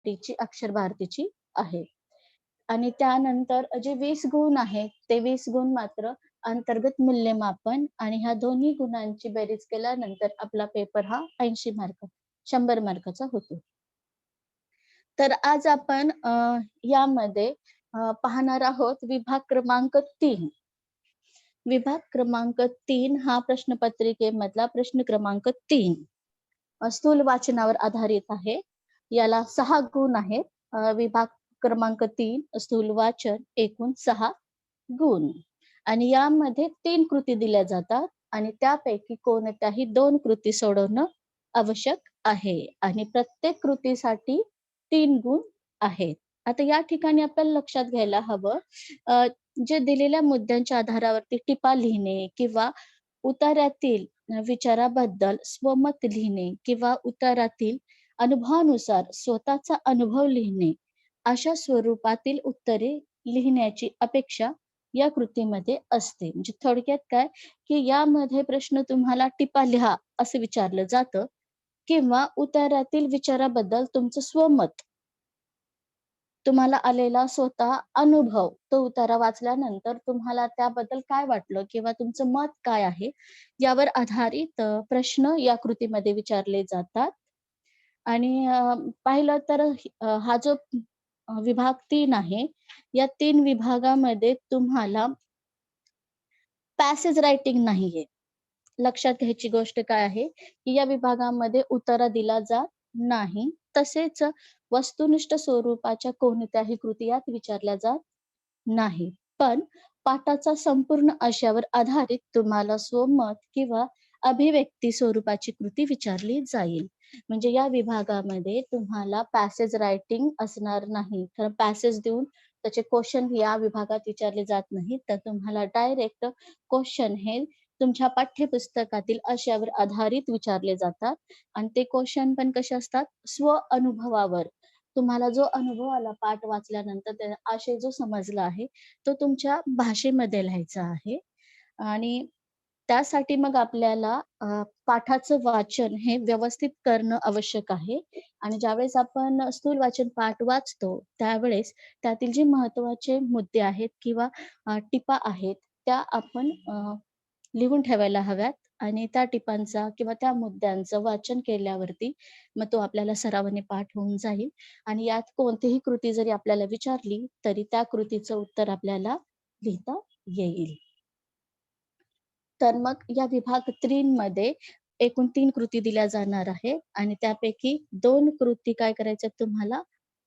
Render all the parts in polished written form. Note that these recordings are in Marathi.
मराठीची अक्षर भारतीची आहे. आणि त्यानंतर जे 20 गुण आहेत, ते 20 गुण मात्र अंतर्गत मूल्यमापन आणि ह्या दोन्ही गुणांची बेरीज केल्यानंतर आपला पेपर हा 80 मार्क 100 मार्काचा होतो. तर आज आपण यामध्ये पाहणार आहोत विभाग क्रमांक 3. विभाग क्रमांक 3 हा प्रश्नपत्रिकेमधला प्रश्न क्रमांक 3 स्थूल वाचनावर आधारित आहे. याला 6 गुण आहेत. विभाग क्रमांक 3 स्थूल वाचन एकूण 6 गुण आणि यामध्ये 3 कृती दिल्या जातात आणि त्यापैकी कोणत्याही 2 कृती सोडवणं आवश्यक आहे आणि प्रत्येक कृतीसाठी 3 गुण आहेत. आता या ठिकाणी आपल्याला लक्षात घ्यायला हवं जे दिलेल्या मुद्द्यांच्या आधारावरती टिपा लिहिणे किंवा उतार्यातील विचाराबद्दल स्वमत लिहिणे किंवा उतारातील अनुभवानुसार स्वतःचा अनुभव लिहिणे अशा स्वरूपातील उत्तरे लिहिण्याची अपेक्षा या कृतीमध्ये असते. म्हणजे थोडक्यात काय की यामध्ये प्रश्न तुम्हाला टिपा लिहा असं विचारलं जातं किंवा उतारातील विचाराबद्दल तुमचं स्वमत तुम्हाला आलेला स्वतः अनुभव तो उतारा वाचल्यानंतर तुम्हाला त्याबद्दल काय वाटलं किंवा तुमचं मत काय आहे यावर आधारित प्रश्न या कृतीमध्ये विचारले जातात. आणि पाहिलं तर हा जो विभाग 3 आहे, या 3 विभागामध्ये तुम्हाला पॅसेज रायटिंग नाहीये. लक्षात घ्यायची गोष्ट काय आहे, की या विभागामध्ये उतारा दिला जात नाही. तसेच वस्तुनिष्ठ स्वरूपाच्या कोणत्याही कृती यात विचारल्या जात नाही. पण पाठाचा संपूर्ण आशयावर आधारित तुम्हाला स्वमत किंवा अभिव्यक्ती स्वरूपाची कृती विचारली जाईल. म्हणजे या विभागामध्ये तुम्हाला पॅसेज रायटिंग असणार नाही. कारण पॅसेज देऊन त्याचे क्वेशन या विभागात विचारले जात नाहीत. तर तुम्हाला डायरेक्ट क्वेशन हे तुमच्या पाठ्यपुस्तकातील आशयावर आधारित विचारले जातात आणि ते क्वेशन पण कसे असतात स्व-अनुभवावर. तुम्हाला जो अनुभव आला पाठ वाचल्यानंतर त्या आशय जो समजला आहे, तो तुमच्या भाषेमध्ये लिहायचा आहे आणि त्यासाठी मग आपल्याला पाठाचं वाचन हे व्यवस्थित करणं आवश्यक आहे आणि ज्यावेळेस आपण स्थूल वाचन पाठ वाचतो, त्यावेळेस त्यातील जे महत्त्वाचे मुद्दे आहेत किंवा टिपा आहेत, त्या आपण लिहून ठेवायला हव्यात आणि त्या टिपांचा किंवा त्या मुद्द्यांचं वाचन केल्यावरती मग तो आपल्याला सरावाने पाठ होऊन जाईल आणि यात कोणतीही कृती जरी आपल्याला विचारली, तरी त्या कृतीचं उत्तर आपल्याला लिहिता येईल. तर मग या विभाग 3 मध्ये एकूण 3 कृती दिल्या जाणार आहे आणि त्यापैकी 2 कृती काय करायच्या तुम्हाला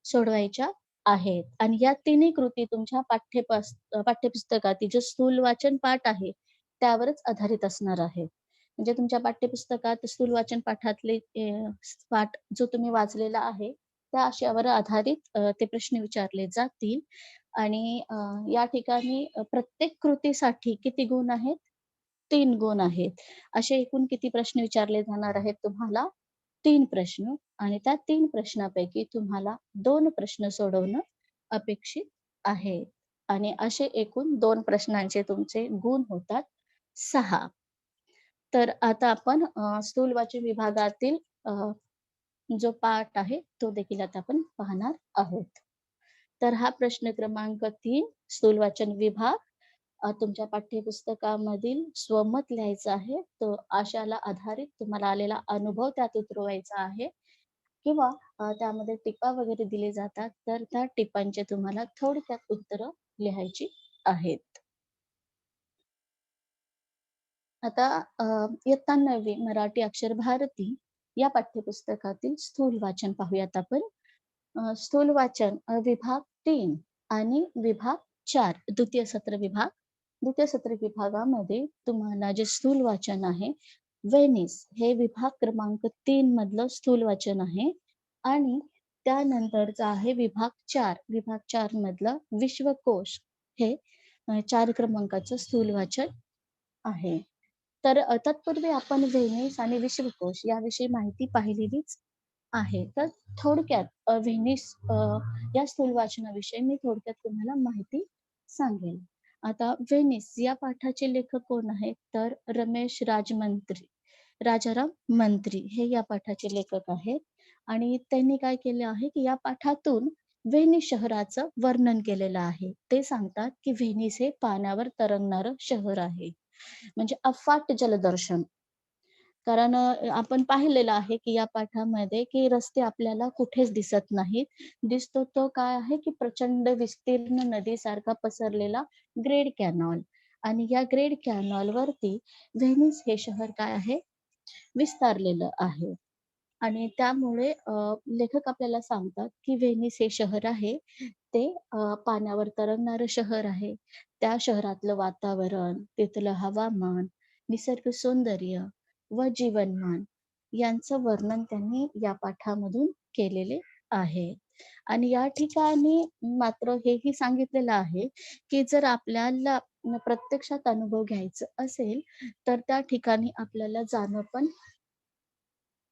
सोडवायच्या आहेत आणि या तिन्ही कृती तुमच्या पाठ्यपुस्तकातील जे स्थूल वाचन पाठ आहे, त्यावरच आधारित असणार आहे. म्हणजे तुमच्या पाठ्यपुस्तकात स्थूल वाचन पाठातले पाठ जो तुम्ही वाचलेला आहे, त्या आशयावर आधारित ते प्रश्न विचारले जातील आणि या ठिकाणी प्रत्येक कृतीसाठी किती गुण आहेत? 3 गुण आहेत. असे एकूण किती प्रश्न विचारले जाणार आहेत तुम्हाला? 3 प्रश्न आणि त्या 3 प्रश्नापैकी तुम्हाला 2 प्रश्न सोडवणं अपेक्षित आहे आणि असे एकूण 2 प्रश्नांचे तुमचे गुण होतात 6. तर आता आपण स्थूल वाचन विभागातील जो पाठ आहे, तो देखील आता आपण पाहणार आहोत. तर हा प्रश्न क्रमांक 3 स्थूल वाचन विभाग तुमच्या पाठ्यपुस्तकामधील स्वमत लिहायचं आहे. तो आशयाला आधारित तुम्हाला आलेला अनुभव त्यात उतरवायचा आहे किंवा त्यामध्ये टिपा वगैरे दिले जातात, तर त्या टिपांचे तुम्हाला थोडक्यात उत्तरं लिहायची आहेत. आता इयत्ता 9वी मराठी अक्षर भारती या पाठ्यपुस्तकातील स्थूल वाचन पाहूयात आपण. स्थूल वाचन विभाग 3 आणि विभाग 4 द्वितीय सत्र विभाग. द्वितीय सत्र विभागामध्ये तुम्हाला जे स्थूल वाचन आहे, व्हेनिस हे विभाग क्रमांक 3 मधलं स्थूल वाचन आहे आणि त्यानंतरचा आहे विभाग 4. विभाग 4 मधलं विश्वकोश हे 4 क्रमांकाचं स्थूल वाचन आहे. तर तत्पूर्वी आपण व्हेनिस आणि विश्वकोश याविषयी माहिती पाहिलेलीच आहे. तर थोडक्यात व्हेनिस या स्थूल वाचनाविषयी मी थोडक्यात तुम्हाला माहिती सांगेन. आता व्हेनिस या पाठाचे लेखक कोण आहेत? तर रमेश राजाराम मंत्री हे या पाठाचे लेखक आहेत आणि त्यांनी काय केलं आहे, की या पाठातून व्हेनिस शहराचं वर्णन केलेलं आहे. ते सांगतात, की व्हेनिस हे पाण्यावर तरंगणारं शहर आहे. म्हणजे अफाट जलदर्शन. कारण आपण पाहिलेलं आहे, की या पाठामध्ये, की रस्ते आपल्याला कुठेच दिसत नाहीत. दिसतो तो काय आहे, की प्रचंड विस्तीर्ण नदीसारखा पसरलेला ग्रेट कॅनॉल आणि या ग्रेट कॅनॉलवरती व्हेनिस हे शहर काय आहे, विस्तारलेलं आहे. आणि त्यामुळे लेखक आपल्याला सांगतात, की व्हेनिस हे शहर आहे, ते पाण्यावर तरंगणारं शहर आहे. त्या शहरातलं वातावरण, तिथलं हवामान, निसर्ग सौंदर्य व जीवनमान यांचं वर्णन त्यांनी या पाठामधून केलेले आहे. आणि या ठिकाणी मात्र हेही सांगितलेलं आहे, की जर आपल्याला प्रत्यक्षात अनुभव घ्यायचा असेल, तर त्या ठिकाणी आपल्याला जाणं पण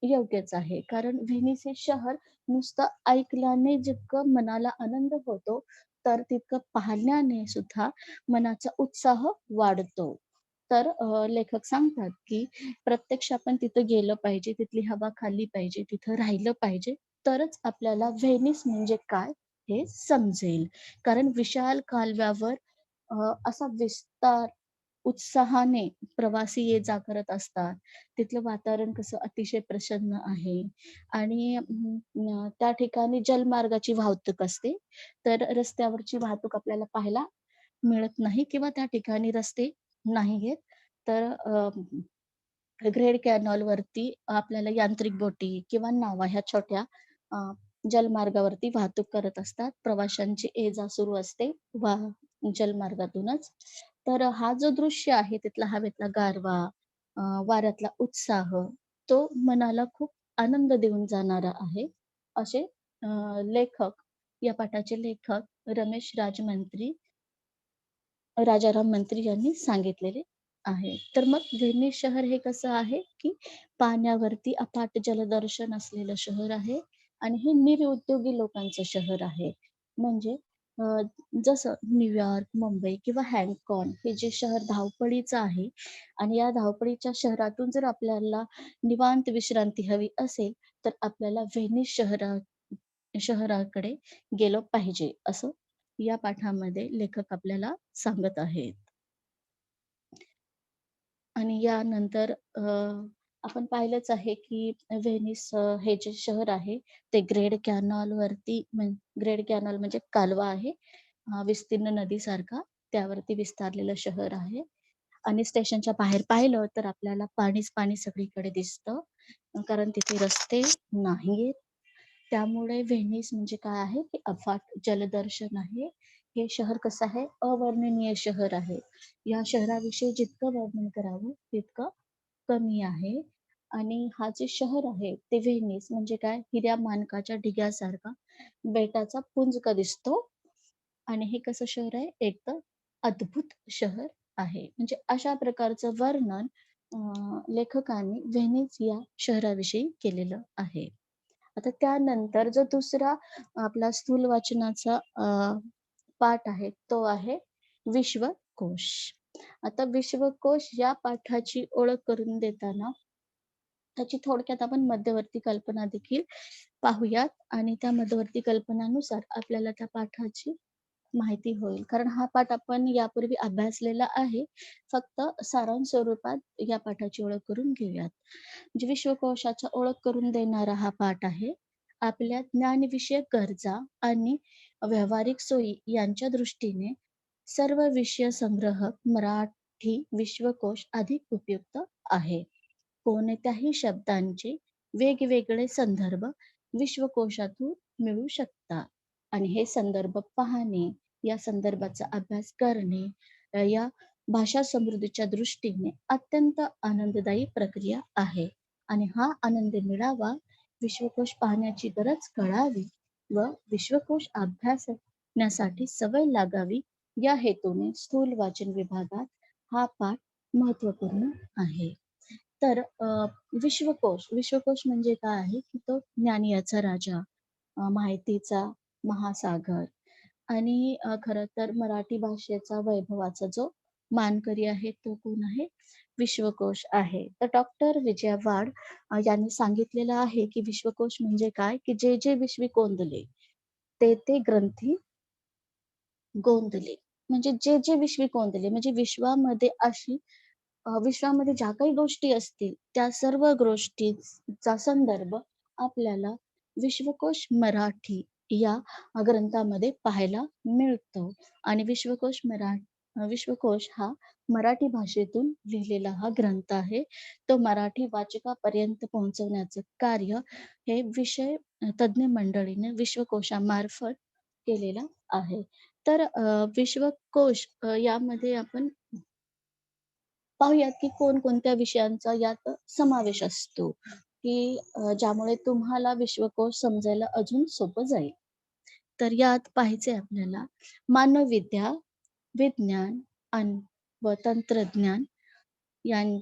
योग्यच आहे. कारण व्हेनिस हे शहर नुसतं ऐकल्याने जितकं मनाला आनंद होतो, तर तितकं पाहण्याने सुद्धा मनाचा उत्साह वाढतो. तर लेखक सांगतात, की प्रत्यक्ष आपण तिथं गेलं पाहिजे, तिथली हवा खाल्ली पाहिजे, तिथं राहिलं पाहिजे, तरच आपल्याला व्हेनिस म्हणजे काय हे समजेल. कारण विशाल कालव्यावर असा विस्तार उत्साहाने प्रवासी ये-जा करत असतात. तिथलं वातावरण कसं अतिशय प्रसन्न आहे आणि त्या ठिकाणी जलमार्गाची वाहतूक असते. तर रस्त्यावरची वाहतूक आपल्याला पाहायला मिळत नाही किंवा त्या ठिकाणी रस्ते नाही आहेत. तर ग्रेट कॅनॉलवरती आपल्याला यांत्रिक बोटी किंवा नावा ह्या छोट्या अ, जलमार्गावरती वाहतूक करत असतात. प्रवाशांची ये-जा सुरू असते जलमार्गातूनच. तर हा जो दृश्य आहे तिथला हवेतला गारवा, अ, वाऱ्यातला उत्साह, तो मनाला खूप आनंद देऊन जाणारा आहे. असे लेखक, या पाठाचे लेखक रमेश राजाराम मंत्री यांनी सांगितलेले आहे. तर मग व्हेनिस शहर हे कसं आहे, की पाण्यावरती अफाट जलदर्शन असलेलं शहर आहे आणि हे निरुद्योगी लोकांचं शहर आहे. म्हणजे अ, जसं न्यूयॉर्क, मुंबई किंवा हाँगकाँग हे जे शहर धावपळीचं आहे आणि या धावपळीच्या शहरातून जर आपल्याला निवांत विश्रांती हवी असेल, तर आपल्याला व्हेनिस शहराकडे गेलं पाहिजे, असं या पाठामध्ये लेखक आपल्याला सांगत आहेत. आणि यानंतर आपण पाहिलंच आहे, की व्हेनिस हे जे शहर आहे, ते ग्रेट कॅनॉल म्हणजे कालवा आहे. विस्तीर्ण नदीसारखा त्यावरती विस्तारलेलं शहर आहे. आणि स्टेशनच्या बाहेर पाहिलं तर आपल्याला पाणीच पाणी सगळीकडे दिसतं. कारण तिथे रस्ते नाहीयेत. त्यामुळे व्हेनिस म्हणजे काय आहे, की अफाट जलदर्शन आहे. हे शहर कसं आहे, अवर्णनीय शहर आहे. या शहराविषयी जितकं वर्णन करावं तितकं कमी आहे. आणि हा जे शहर आहे ते व्हेनिस म्हणजे काय, हिऱ्या माणकाच्या ढिग्यासारखा बेटाचा पुंज दिसतो. आणि हे कसं शहर आहे, एकदम अद्भुत शहर आहे. म्हणजे अशा प्रकारचं वर्णन लेखकांनी व्हेनिस या शहराविषयी केलेलं आहे. आता त्यानंतर जो दुसरा आपला स्थूल वाचनाचा पाठ आहे, तो आहे विश्वकोश. आता विश्वकोश या पाठाची ओळख करून देताना त्याची थोडक्यात आपण मध्यवर्ती कल्पना देखील पाहूयात आणि त्या मध्यवर्ती कल्पनानुसार आपल्याला त्या पाठाची माहिती होईल. कारण हा पाठ आपण यापूर्वी अभ्यासलेला आहे. फक्त सारांश स्वरूपात या पाठाची ओळख करून घेऊयात. म्हणजे विश्वकोशाची ओळख करून देणारा हा पाठ आहे. आपल्या ज्ञानविषयक गरजा आणि व्यावहारिक सोयी यांच्या दृष्टीने सर्व विषय संग्रह मराठी विश्वकोश अधिक उपयुक्त आहे. कोणत्याही शब्दांचे वेगवेगळे संदर्भ विश्वकोशातून मिळू शकतात आणि हे संदर्भ पाहणे, या संदर्भाचा अभ्यास करणे, या भाषा समृद्धीच्या दृष्टीने अत्यंत आनंददायी प्रक्रिया आहे आणि हा आनंद मिळावा, विश्वकोश पाहण्याची गरज कळावी व विश्वकोश अभ्यासण्यासाठी सवय लागावी, या हेतूने स्थूल वाचन विभागात हा पाठ महत्त्वपूर्ण आहे. तर विश्वकोश म्हणजे काय आहे, की तो ज्ञानियाचा राजा, माहितीचा महासागर आणि खरं तर मराठी भाषेचा वैभवाचा जो मानकरी आहे तो कोण आहे? विश्वकोश आहे. तर डॉक्टर विजया वाड यांनी सांगितलेलं आहे, की विश्वकोश म्हणजे काय? की जे जे विश्वी कोंदले, ते ते ग्रंथी गोंदले. म्हणजे जे जे विश्वी कोंदले म्हणजे विश्वामध्ये ज्या काही गोष्टी असतील, त्या सर्व गोष्टींचा संदर्भ आपल्याला विश्वकोश मराठी या ग्रंथामध्ये पाहायला मिळतो. आणि विश्वकोश हा मराठी भाषेतून लिहिलेला हा ग्रंथ आहे. तो मराठी वाचकापर्यंत पोहोचवण्याचं कार्य हे विषय तज्ञ मंडळीने विश्वकोशामार्फत केलेलं आहे. तर विश्वकोश यामध्ये आपण पाहूयात की कोणकोणत्या विषयांचा यात समावेश असतो, की ज्यामुळे तुम्हाला विश्वकोश समजायला अजून सोपं जाईल. तर यात पाहायचंय आपल्याला मानवविद्या, विज्ञान व तंत्रज्ञान यां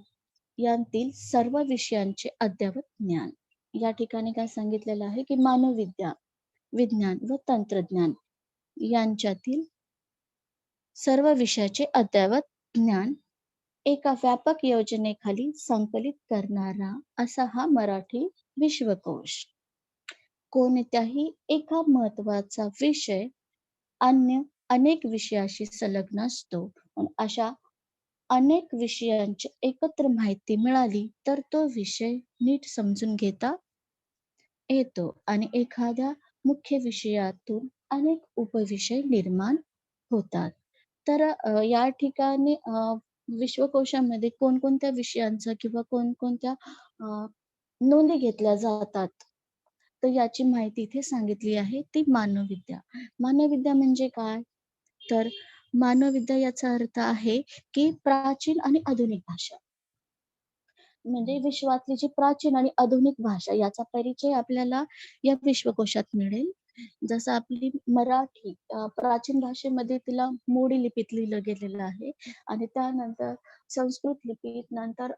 यांतील सर्व विषयांचे अद्ययावत ज्ञान. या ठिकाणी काय सांगितलेलं आहे, की मानवविद्या, विज्ञान व तंत्रज्ञान यांच्यातील सर्व विषयाचे अद्ययावत ज्ञान एका व्यापक योजनेखाली संकलित करणारा असा हा मराठी विश्वकोश. कोणत्याही एका महत्त्वाचा विषय अन्य अनेक विषयाशी संलग्न असतो. अशा अनेक विषयांची एकत्र माहिती मिळाली तर तो विषय नीट समजून घेता येतो आणि एखाद्या मुख्य विषयातून अनेक उपविषय निर्माण होतात. तर या ठिकाणी विश्वकोशामध्ये कोणकोणत्या विषयांचा किंवा कोणकोणत्या नोंदी घेतल्या जातात, तर याची माहिती इथे सांगितली आहे ती मानवविद्या. मानवविद्या म्हणजे काय? तर मानवविद्या याचा अर्थ आहे, की प्राचीन आणि आधुनिक भाषा. म्हणजे विश्वातली जी प्राचीन आणि आधुनिक भाषा याचा परिचय आपल्याला या विश्वकोशात मिळेल. जसं आपली मराठी प्राचीन भाषेमध्ये तिला मोडी लिपीत लिहिलं गेलेलं आहे आणि त्यानंतर संस्कृत लिपीत नंतर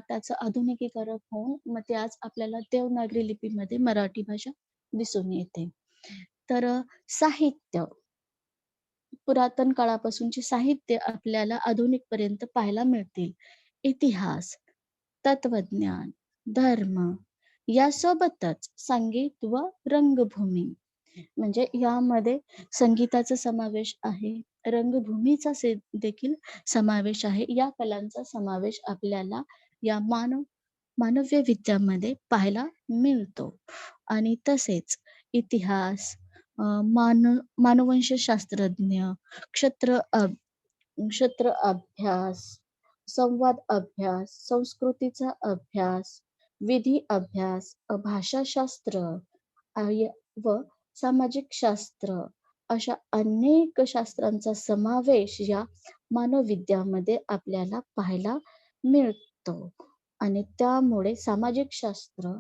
त्याचं आधुनिकीकरण होऊन मग ते आज आपल्याला देवनागरी लिपीमध्ये मराठी भाषा दिसून येते. तर साहित्य पुरातन काळापासूनचे साहित्य आपल्याला आधुनिकपर्यंत पाहायला मिळतील. इतिहास, तत्वज्ञान, धर्म यासोबतच संगीत व रंगभूमी म्हणजे यामध्ये संगीताचा समावेश आहे, रंगभूमीचा देखील समावेश आहे. या कलांचा समावेश आपल्याला या मानव्य विद्यामध्ये पाहायला मिळतो. आणि तसेच इतिहास, अ, मान मानववंशशास्त्रज्ञ, क्षेत्र क्षेत्र अभ्यास, संवाद अभ्यास, संस्कृतीचा अभ्यास, विधी अभ्यास, भाषाशास्त्र व सामाजिक शास्त्र अशा अनेक शास्त्रांचा समावेश या मानवविद्यामध्ये आपल्याला पाहायला मिळतो. आणि त्यामुळे सामाजिक शास्त्र,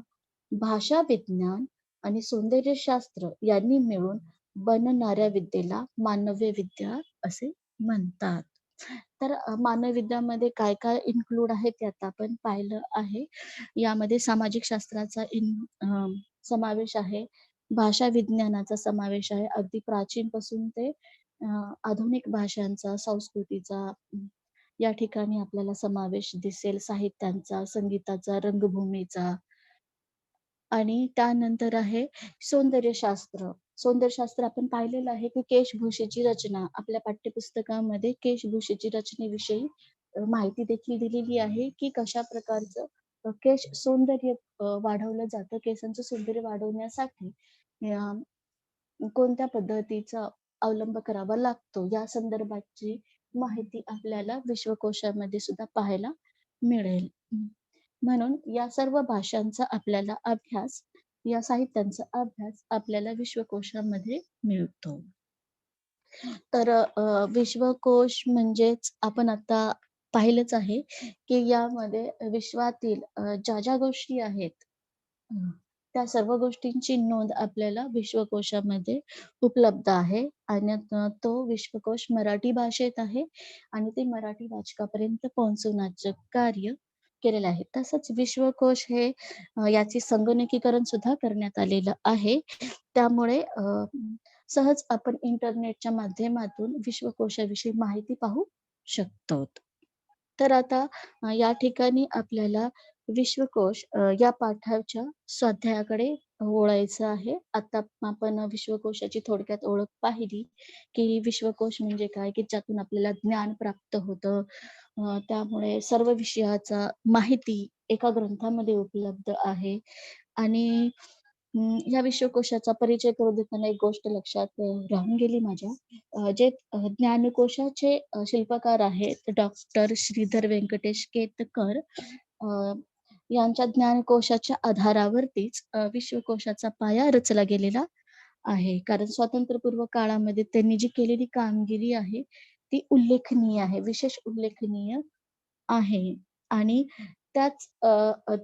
भाषा विज्ञान आणि सौंदर्यशास्त्र यांनी मिळून बनणाऱ्या विद्येला मानव्य विद्या असे म्हणतात. तर मानव विद्यामध्ये काय-काय इन्क्लूड आहे ते आता आपण पाहिलं आहे. यामध्ये सामाजिक शास्त्राचा समावेश आहे. भाषा विज्ञानाचा समावेश आहे. अगदी प्राचीनपासून ते आधुनिक भाषांचा, संस्कृतीचा या ठिकाणी आपल्याला समावेश दिसेल. साहित्यांचा, संगीताचा, रंगभूमीचा आणि त्यानंतर आहे सौंदर्यशास्त्र. सौंदर्यशास्त्र आपण पाहिलेलं आहे, की केशभूषेची रचना आपल्या पाठ्यपुस्तकामध्ये केशभूषेची रचनेविषयी माहिती देखील दिलेली आहे, की कशा प्रकारचं केश सौंदर्य वाढवलं जातं. केसांचं सौंदर्य वाढवण्यासाठी अ, कोणत्या पद्धतीचा अवलंब करावा लागतो, या संदर्भाची माहिती आपल्याला विश्वकोशामध्ये सुद्धा पाहायला मिळेल. म्हणून या सर्व भाषांचा आपल्याला अभ्यास, या साहित्यांचा अभ्यास आपल्याला विश्वकोशामध्ये मिळतो. तर विश्वकोश म्हणजेच आपण आता पाहिलंच आहे, की यामध्ये विश्वातील ज्या गोष्टी आहेत, अ, त्या सर्व गोष्टींची नोंद आपल्याला विश्वकोशामध्ये उपलब्ध आहे आणि तो विश्वकोश मराठी भाषेत आहे आणि ते मराठी वाचकापर्यंत पोहोचवण्याचं कार्य केलेलं आहे. तसंच विश्वकोश हे याचे संगणकीकरण सुद्धा करण्यात आलेलं आहे. त्यामुळे सहज आपण इंटरनेटच्या माध्यमातून विश्वकोशाविषयी माहिती पाहू शकतो. तर आता या ठिकाणी आपल्याला विश्वकोश या पाठाच्या स्वाध्यायाकडे वळायचं आहे. आता आपण विश्वकोशाची थोडक्यात ओळख पाहिली, की विश्वकोश म्हणजे काय, की ज्यातून आपल्याला ज्ञान प्राप्त होतं. त्यामुळे सर्व विषयाचा माहिती एका ग्रंथामध्ये उपलब्ध आहे आणि या विश्वकोशाचा परिचय करून देताना एक गोष्ट लक्षात राहून गेली माझ्या. जे ज्ञानकोशाचे शिल्पकार आहेत डॉक्टर श्रीधर व्यंकटेश केतकर अ, यांच्या ज्ञानकोशाच्या आधारावरतीच विश्वकोशाचा पाया रचला गेलेला आहे. कारण स्वातंत्र्यपूर्व काळामध्ये त्यांनी जी केलेली कामगिरी आहे, ती उल्लेखनीय आहे, विशेष उल्लेखनीय आहे. आणि त्याच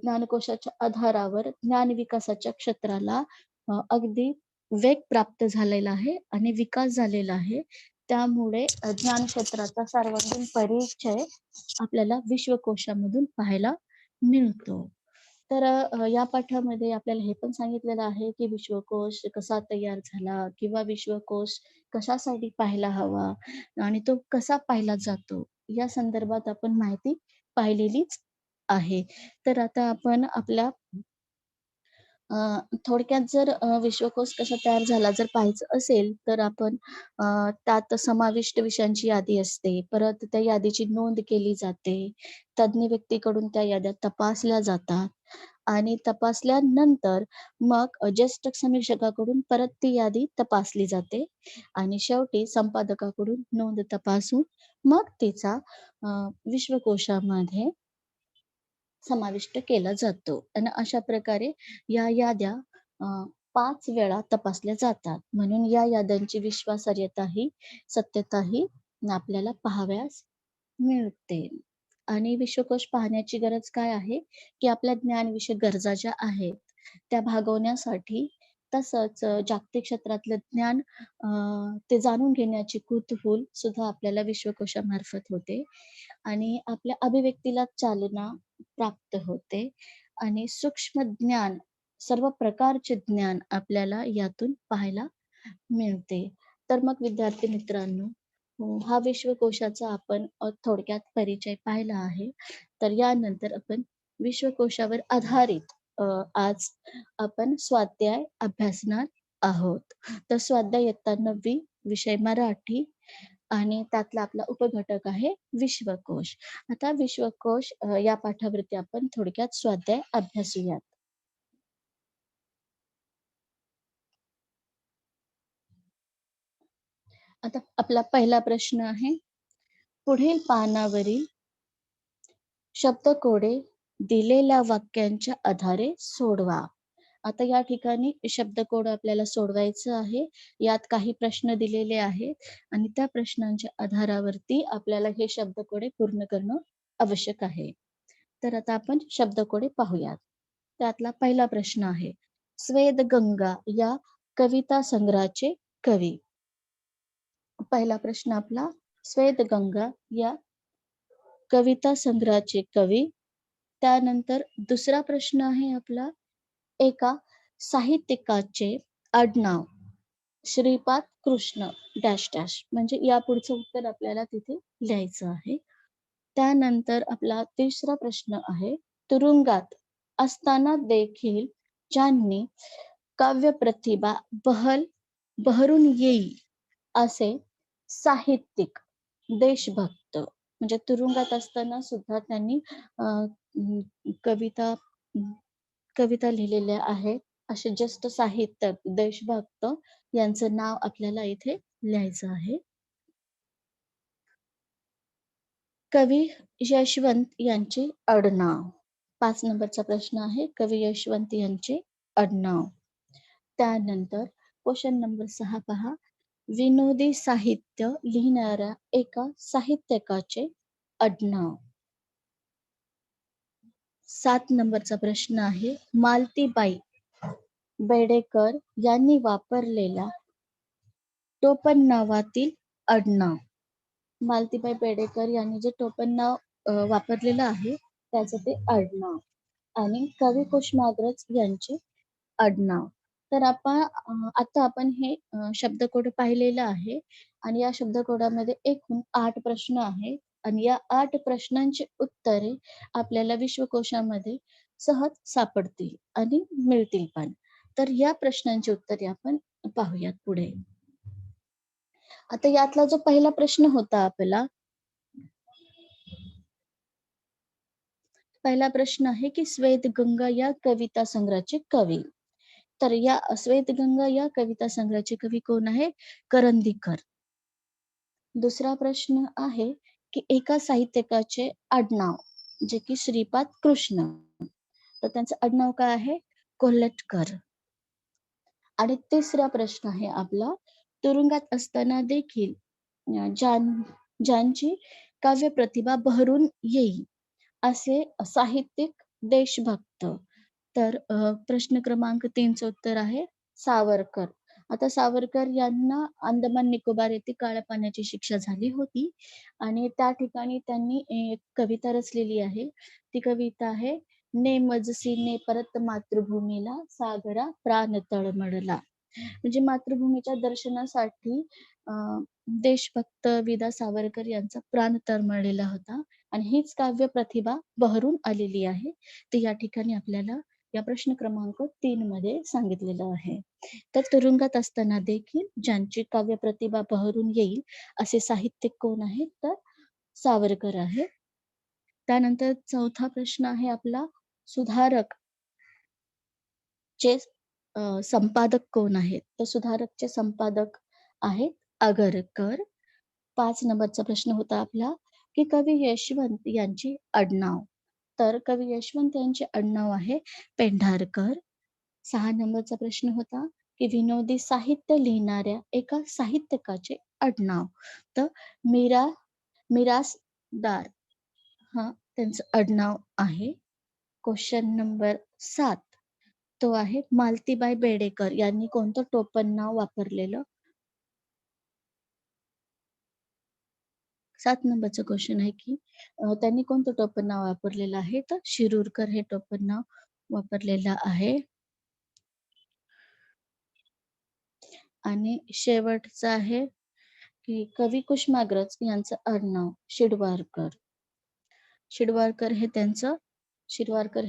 ज्ञानकोशाच्या आधारावर ज्ञान विकासाच्या क्षेत्राला अगदी वेग प्राप्त झालेला आहे आणि विकास झालेला आहे. त्यामुळे ज्ञान क्षेत्राचा सर्वांगीण परिचय आपल्याला विश्वकोशामधून पाहायला मिळतो. तर या पाठामध्ये आपल्याला हे पण सांगितलेलं आहे, की विश्वकोश कसा तयार झाला किंवा विश्वकोश कशासाठी पाहायला हवा आणि तो कसा पाहिला जातो, या संदर्भात आपण माहिती पाहिलेलीच आहे. तर आता आपण आपल्या अ, थोडक्यात जर विश्वकोश कसा तयार झाला जर पाहायचं असेल, तर आपण त्यात समाविष्ट विषयांची यादी असते. परत त्या यादीची नोंद केली जाते. तज्ञ व्यक्तीकडून त्या याद्या तपासल्या जातात आणि तपासल्यानंतर मग ज्येष्ठ समीक्षकाकडून परत ती यादी तपासली जाते आणि शेवटी संपादकाकडून नोंद तपासून मग तिचा विश्वकोशामध्ये समाविष्ट केला जातो आणि अशा प्रकारे या याद्या अ, 5 वेळा तपासल्या जातात. म्हणून या याद्यांची विश्वासार्हताही, सत्यताही आपल्याला पाहावयास मिळते. आणि विश्वकोश पाहण्याची गरज काय आहे, की आपल्या ज्ञानविषयक गरजा ज्या आहेत, त्या भागवण्यासाठी तसंच जागतिक क्षेत्रातलं ज्ञान ते जाणून घेण्याची कुतूहल सुद्धा आपल्याला विश्वकोशामार्फत होते आणि आपल्या अभिव्यक्तीला चालना प्राप्त होते आणि सूक्ष्म ज्ञान, सर्व प्रकारचे ज्ञान आपल्याला यातून पाहायला मिळते. तर मग विद्यार्थी मित्रांनो, हा विश्वकोशाचा आपण थोडक्यात परिचय पाहिला आहे. तर यानंतर आपण विश्वकोशावर आधारित आज आपण स्वाध्याय अभ्यासणार आहोत. तर स्वाध्याय इयत्ता 9वी विषय मराठी आणि त्यातला आपला उपघटक आहे विश्वकोश. आता विश्वकोश या पाठावरती आपण थोडक्यात स्वाध्याय अभ्यासूयात. आता आपला पहिला प्रश्न आहे, पुढील पानावरील शब्दकोडे दिलेल्या वाक्यांच्या आधारे सोडवा. आता या ठिकाणी शब्दकोड आपल्याला सोडवायचं आहे. यात काही प्रश्न दिलेले आहेत आणि त्या प्रश्नांच्या आधारावरती आपल्याला हे शब्दकोडे पूर्ण करणं आवश्यक आहे. तर आता आपण शब्दकोडे पाहूयात. त्यातला पहिला प्रश्न आहे, स्वेदगंगा या कविता संग्रहाचे कवी. पहिला प्रश्न आपला, स्वेदगंगा या कविता संग्रहाचे कवी. त्यानंतर दुसरा प्रश्न आहे आपला, एका साहित्यिकाचे आडनाव श्रीपाद कृष्ण डॅश डॅश म्हणजे यापुढचं उत्तर आपल्याला तिथे लिहायचं आहे. त्यानंतर आपला तिसरा प्रश्न आहे, तुरुंगात असताना देखील ज्यांनी काव्यप्रतिभा बहरून येईल असे साहित्यिक, देशभक्त म्हणजे तुरुंगात असताना सुद्धा त्यांनी अ, कविता कविता लिहिलेल्या आहेत. असे ज्येष्ठ साहित्यिक, देशभक्त यांचं नाव आपल्याला इथे लिहायचं आहे. कवी यशवंत यांचे आडनाव. 5 नंबरचा प्रश्न आहे, कवी यशवंत यांचे आडनाव. त्यानंतर क्वेशन नंबर 6 पहा. विनोदी साहित्य लिहिणाऱ्या एका साहित्यकाचे आडनाव. 7 नंबरचा प्रश्न आहे, मालतीबाई बेडेकर यांनी वापरलेल्या टोपणनावातील आडनाव. मालतीबाई बेडेकर यांनी जे टोपणनाव वापरलेलं आहे, त्याचं ते आडनाव आणि कवी कुसुमाग्रज यांचे आडनाव. तर आता आपण हे शब्दकोड पाहिलेलं आहे आणि या शब्दकोडामध्ये एकूण 8 प्रश्न आहेत. आणि या 8 प्रश्नांची उत्तरे आपल्याला विश्वकोशामध्ये सहज सापडतील आणि मिळतील पण. तर या प्रश्नांची उत्तरे आपण पाहूयात पुढे. आता यातला जो पहिला प्रश्न होता आपला, पहिला प्रश्न आहे की श्वेतगंगा या कविता संग्रहाचे कवी. तर या श्वेतगंगा या कविता संग्रहाचे कवी कोण आहे? करंदीकर. दुसरा प्रश्न आहे की एका साहित्यिकाचे आडनाव, जे की श्रीपाद कृष्ण. तर त्यांचं आडनाव काय आहे? कोल्हटकर. आणि तिसरा प्रश्न आहे आपला, तुरुंगात असताना देखील ज्यांची काव्य प्रतिभा बहरून येईल असे साहित्यिक देशभक्त. तर प्रश्न क्रमांक 3चं उत्तर आहे सावरकर. आता सावरकर यांना अंदमान निकोबार येथे काळ्या पाण्याची शिक्षा झाली होती आणि त्या ठिकाणी त्यांनी एक कविता रचलेली आहे. ती कविता आहे, ने मजसी ने परत मातृभूमीला सागरा प्राण तळमळला. म्हणजे मातृभूमीच्या दर्शनासाठी देशभक्त विदा सावरकर यांचा प्राण तळमळलेला होता आणि हीच काव्य प्रतिभा बहरून आलेली आहे. ते या ठिकाणी आपल्याला या प्रश्न क्रमांक 3 मध्ये सांगितलेलं आहे. तर तुरुंगात असताना देखील ज्यांची काव्य प्रतिभा बहरून येईल असे साहित्यिक कोण आहेत? तर सावरकर आहे. त्यानंतर चौथा प्रश्न आहे आपला, सुधारक चे संपादक कोण आहेत? तर सुधारकचे संपादक आहेत आगरकर. 5 नंबरचा प्रश्न होता आपला, की कवी यशवंत यांची आडनाव. तर कवी यशवंत यांचे आडनाव आहे पेंढारकर. 6 नंबरचा प्रश्न होता, की विनोदी साहित्य लिहिणाऱ्या एका साहित्यिकाचे आडनाव. तर मिरासदार हा त्यांचं आडनाव आहे. क्वेश्चन नंबर 7 तो आहे, मालतीबाई बेडेकर यांनी कोणतं टोपणनाव वापरलेलं? 7 नंबरचा क्वेश्चन आहे, की त्यांनी कोणतं टोपणनाव वापरलेलं आहे? तर शिरूरकर हे टोपणनाव वापरलेलं आहे. आणि शेवटचं आहे, की कवी कुसुमाग्रज यांचं आडनाव शिरवाडकर. शिरवाडकर हे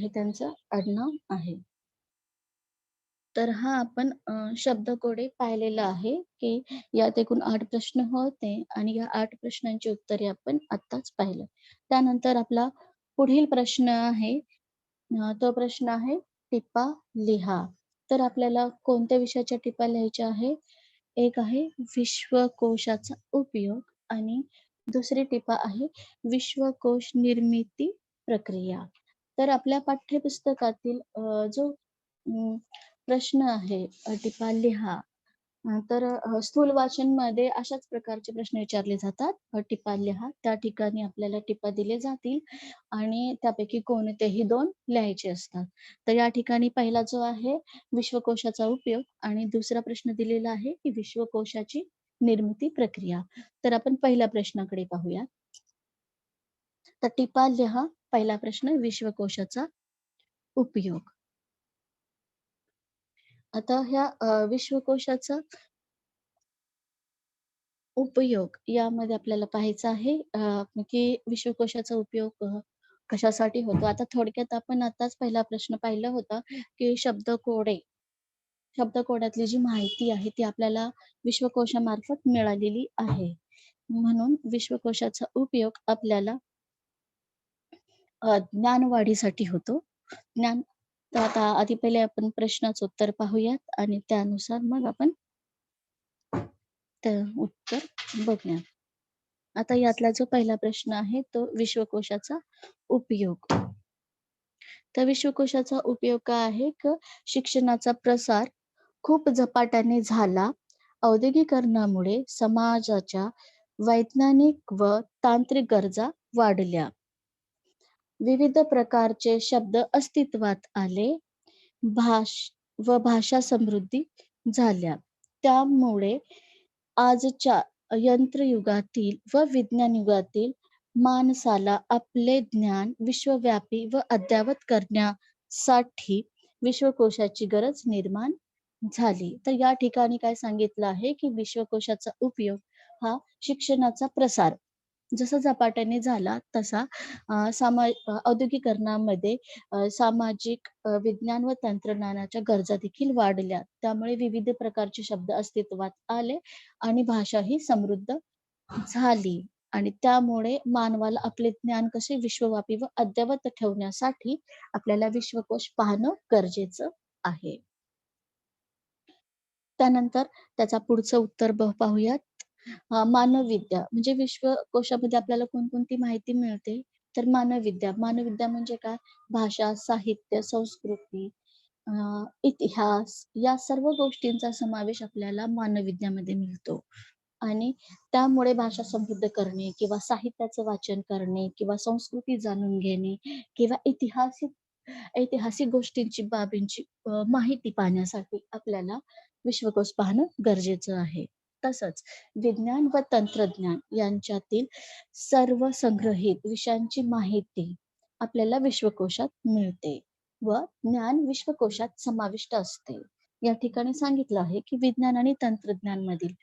त्यांचं आडनाव आहे. तर हा आपण शब्दकोडे पाहिलेला आहे, की यात एकूण 8 प्रश्न होते आणि या 8 प्रश्नांची उत्तरे आपण आत्ताच पाहिलं. त्यानंतर आपला पुढील प्रश्न आहे, तो प्रश्न आहे टिपा लिहा. तर आपल्याला कोणत्या विषयाच्या टिपा लिहायच्या आहे? एक आहे विश्वकोशाचा उपयोग आणि दुसरी टिपा आहे विश्वकोश निर्मिती प्रक्रिया. तर आपल्या पाठ्यपुस्तकातील जो प्रश्न आहे टिपा लिहा. तर स्थूल वाचनमध्ये अशाच प्रकारचे प्रश्न विचारले जातात. टिपा लिहा. त्या ठिकाणी आपल्याला टिपा दिले जातील आणि त्यापैकी कोणतेही 2 लिहायचे असतात. तर या ठिकाणी पहिला जो आहे विश्वकोशाचा उपयोग आणि दुसरा प्रश्न दिलेला आहे की विश्वकोशाची निर्मिती प्रक्रिया. तर आपण पहिल्या प्रश्नाकडे पाहूया. तर टिपा लिहा. पहिला प्रश्न विश्वकोशाचा उपयोग. आता ह्या विश्वकोशाचा उपयोग यामध्ये आपल्याला पाहायचं आहे की विश्वकोशाचा उपयोग कशासाठी होतो. आता थोडक्यात आपण आताच पहिला प्रश्न पाहिला होता, की शब्दकोडातली जी माहिती आहे ती आपल्याला विश्वकोशामार्फत मिळालेली आहे. म्हणून विश्वकोशाचा उपयोग आपल्याला ज्ञानवाढीसाठी होतो. ज्ञान तर आता आधी पहिले आपण प्रश्नाचं उत्तर पाहूयात आणि त्यानुसार मग आपण उत्तर बघूया. आता यातला जो पहिला प्रश्न आहे तो विश्वकोशाचा उपयोग. तर विश्वकोशाचा उपयोग काय आहे? शिक्षणाचा प्रसार खूप झपाट्याने झाला. औद्योगिकरणामुळे समाजाच्या वैज्ञानिक व तांत्रिक गरजा वाढल्या. विविध प्रकारचे शब्द अस्तित्वात आले. भाषा समृद्धी झाल्या. त्यामुळे आजच्या यंत्रयुगातील व विज्ञान युगातील माणसाला आपले ज्ञान विश्वव्यापी व अद्ययावत करण्यासाठी विश्वकोशाची गरज निर्माण झाली. तर या ठिकाणी काय सांगितलं आहे, की विश्वकोशाचा उपयोग हा शिक्षणाचा प्रसार जसा झपाट्याने झाला तसा औद्योगिकरणामध्ये सामाजिक, विज्ञान व तंत्रज्ञानाच्या गरजा देखील वाढल्या. त्यामुळे विविध प्रकारचे शब्द अस्तित्वात आले आणि भाषा ही समृद्ध झाली आणि त्यामुळे मानवाला आपले ज्ञान कसे विश्वव्यापी व अद्ययावत ठेवण्यासाठी आपल्याला विश्वकोश पाहणं गरजेचं आहे. त्यानंतर त्याचा पुढचं उत्तर पाहूयात. मानवविद्या म्हणजे विश्वकोशामध्ये आपल्याला कोणकोणती माहिती मिळते? तर मानवविद्या. मानवविद्या म्हणजे काय? भाषा, साहित्य, संस्कृती, अ, इतिहास या सर्व गोष्टींचा समावेश आपल्याला मानवविद्यामध्ये मिळतो. आणि त्यामुळे भाषा समृद्ध करणे किंवा साहित्याचं वाचन करणे किंवा संस्कृती जाणून घेणे किंवा ऐतिहासिक गोष्टींची, बाबींची माहिती पाहण्यासाठी आपल्याला विश्वकोश पाहणं गरजेचं आहे. तसंच विज्ञान व तंत्रज्ञान यांच्यातील सर्व संग्रहित विषयांची माहिती आपल्याला विश्वकोशात मिळते व ज्ञान विश्वकोशात समाविष्ट असते. या ठिकाणी सांगितलं आहे, की विज्ञान आणि तंत्रज्ञानमधील